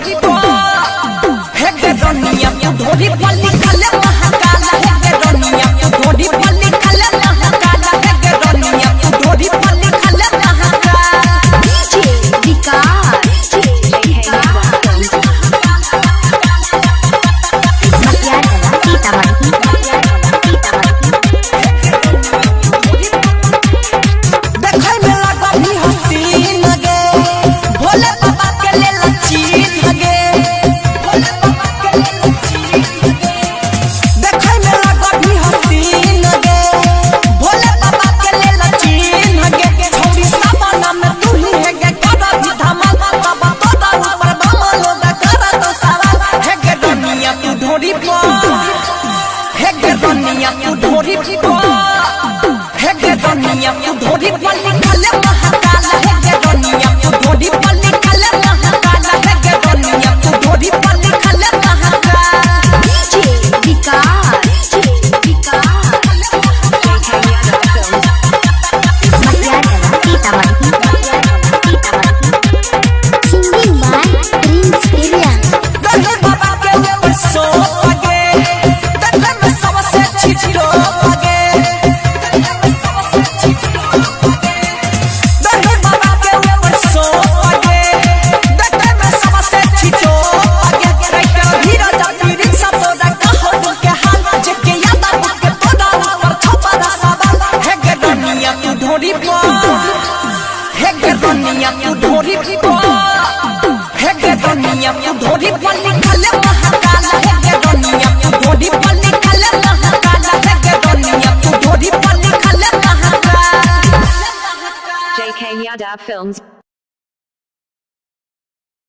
ढोरी हे के रनिया तू ढोरी पर लिखल महाकाल हे के रनिया तू ढोरी पर लिखल महाकाल हे के रनिया तू ढोरी पर लिखल महाकाल डीजे विकास हे के रनिया तू ढोरी पर लिखल महाकाल हे के रनिया तू ढोरी पर लिखल महाकाल हे के रनिया तू ढोरी पर लिखल Mahakal DJ Vikas singing by Prince एरिया दले बाबा के ऊपर सो लगे दले में सबसे छिटो लगे दले बाबा के ऊपर सो लगे दले में सबसे छिटो लगे राइटर हीरो जब सब तोड़ा कहो के हाल जेके याद आ के तोड़ा ऊपर खबर सवाल हे के रनिया तू ढोरी हे के रनिया तू ढोरी हे के रनिया तू ढोरी पर लिखल महाकाल हे के रनिया तू ढोरी पर लिखल महाकाल हे के रनिया तू ढोरी पर लिखल महाकाल JK Yadav Films